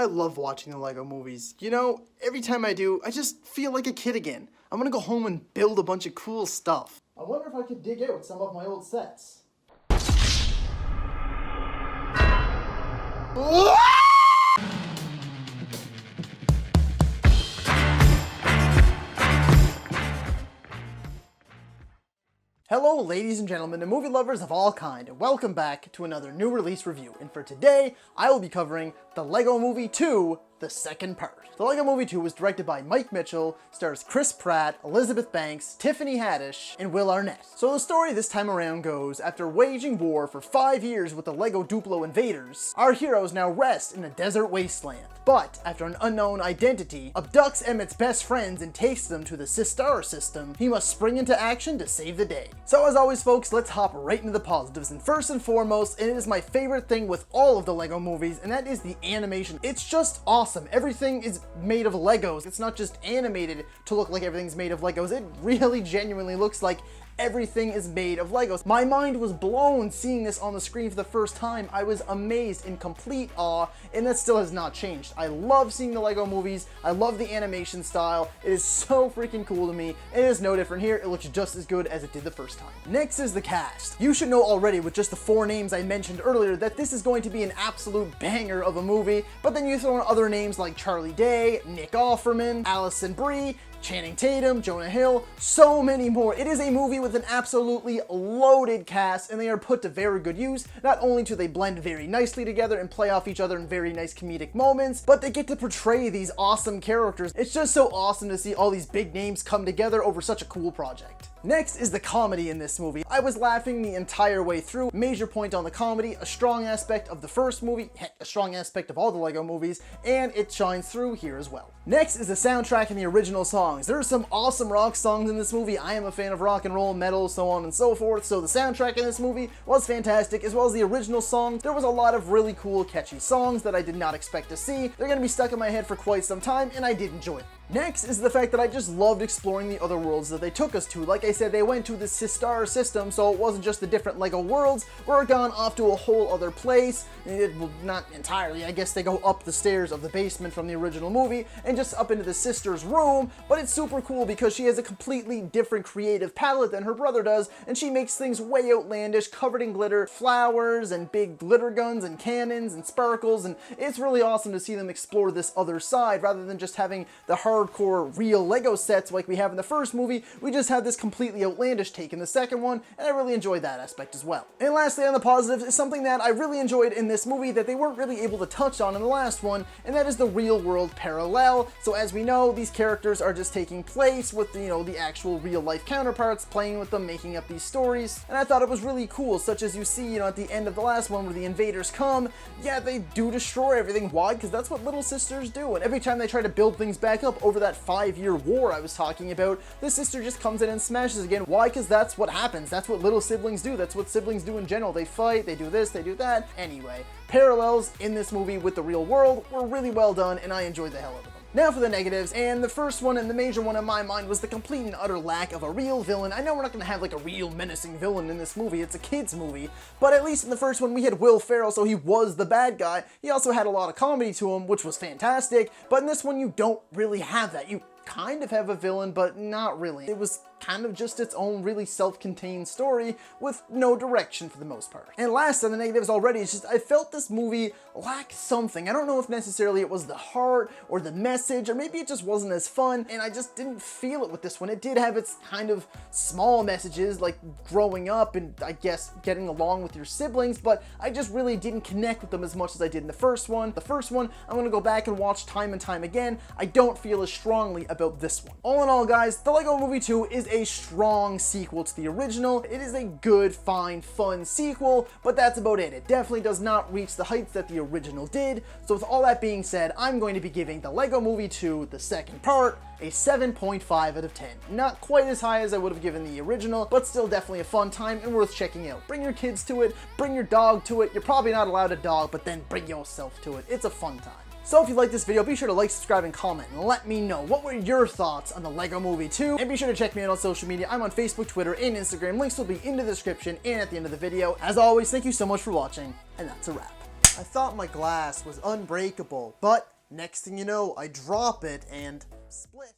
I love watching the LEGO movies. You know, every time I do, I just feel like a kid again. I'm gonna go home and build a bunch of cool stuff. I wonder if I could dig out some of my old sets. Hello ladies and gentlemen and movie lovers of all kind, and welcome back to another new release review. And for today, I will be covering the LEGO Movie 2, the second part. The LEGO Movie 2 was directed by Mike Mitchell, stars Chris Pratt, Elizabeth Banks, Tiffany Haddish, and Will Arnett. So the story this time around goes, after waging war for 5 years with the LEGO Duplo invaders, our heroes now rest in a desert wasteland. But, after an unknown identity abducts Emmett's best friends and takes them to the Sistar system, he must spring into action to save the day. So as always folks, let's hop right into the positives, and first and foremost, and it is my favorite thing with all of the LEGO movies, and that is the animation. It's just awesome. Everything is made of Legos. It's not just animated to look like everything's made of Legos. It really genuinely looks like everything is made of Legos. My mind was blown seeing this on the screen for the first time. I was amazed, in complete awe, and that still has not changed. I love seeing the LEGO movies. I love the animation style. It is so freaking cool to me. It is no different here. It looks just as good as it did the first time. Next is the cast. You should know already with just the 4 names I mentioned earlier that this is going to be an absolute banger of a movie, but then you throw in other names like Charlie Day, Nick Offerman, Alison Brie, Channing Tatum, Jonah Hill, so many more. It is a movie with an absolutely loaded cast, and they are put to very good use. Not only do they blend very nicely together and play off each other in very nice comedic moments, but they get to portray these awesome characters. It's just so awesome to see all these big names come together over such a cool project. Next is the comedy in this movie. I was laughing the entire way through. Major point on the comedy, a strong aspect of the first movie, heck, a strong aspect of all the LEGO movies, and it shines through here as well. Next is the soundtrack and the original songs. There are some awesome rock songs in this movie. I am a fan of rock and roll, metal, so on and so forth, so the soundtrack in this movie was fantastic, as well as the original songs. There was a lot of really cool, catchy songs that I did not expect to see. They're gonna be stuck in my head for quite some time, and I did enjoy it. Next is the fact that I just loved exploring the other worlds that they took us to. Like I said, they went to the Sistar system, so it wasn't just the different LEGO worlds. We're gone off to a whole other place. Well, not entirely. I guess they go up the stairs of the basement from the original movie and just up into the sister's room, but it's super cool because she has a completely different creative palette than her brother does, and she makes things way outlandish, covered in glitter, flowers, and big glitter guns, and cannons, and sparkles, and it's really awesome to see them explore this other side rather than just having the hardcore real LEGO sets like we have in the first movie. We just have this completely outlandish take in the second one, and I really enjoyed that aspect as well. And lastly, on the positives, is something that I really enjoyed in this movie that they weren't really able to touch on in the last one, and that is the real world parallel. So as we know, these characters are just taking place with, the actual real life counterparts, playing with them, making up these stories, and I thought it was really cool, such as you see, at the end of the last one where the invaders come, yeah, they do destroy everything. Why? Because that's what little sisters do, and every time they try to build things back up over that 5-year war I was talking about, the sister just comes in and smashes again. Why? Because that's what happens. That's what little siblings do. That's what siblings do in general. They fight, they do this, they do that. Anyway, parallels in this movie with the real world were really well done, and I enjoyed the hell out of them. Now for the negatives, and the first one and the major one in my mind was the complete and utter lack of a real villain. I know we're not going to have like a real menacing villain in this movie, it's a kid's movie, but at least in the first one we had Will Ferrell, so he was the bad guy. He also had a lot of comedy to him, which was fantastic, but in this one you don't really have that. You kind of have a villain, but not really. It was kind of just its own really self-contained story with no direction for the most part. And last on the negatives already, it's just I felt this movie lacked something. I don't know if necessarily it was the heart or the message, or maybe it just wasn't as fun, and I just didn't feel it with this one. It did have its kind of small messages, like growing up and I guess getting along with your siblings, but I just really didn't connect with them as much as I did in the first one. The first one, I'm gonna go back and watch time and time again. I don't feel as strongly about this one. All in all, guys, the LEGO Movie 2 is a strong sequel to the original. It is a good, fine, fun sequel, but that's about it. It definitely does not reach the heights that the original did. So with all that being said, I'm going to be giving the LEGO Movie 2, the second part, a 7.5 out of 10. Not quite as high as I would have given the original, but still definitely a fun time and worth checking out. Bring your kids to it, bring your dog to it. You're probably not allowed a dog, but then bring yourself to it. It's a fun time. So if you like this video, be sure to like, subscribe, and comment, and let me know what were your thoughts on the LEGO Movie 2. And be sure to check me out on social media. I'm on Facebook, Twitter, and Instagram. Links will be in the description and at the end of the video. As always, thank you so much for watching, and that's a wrap. I thought my glass was unbreakable, but next thing you know, I drop it and split.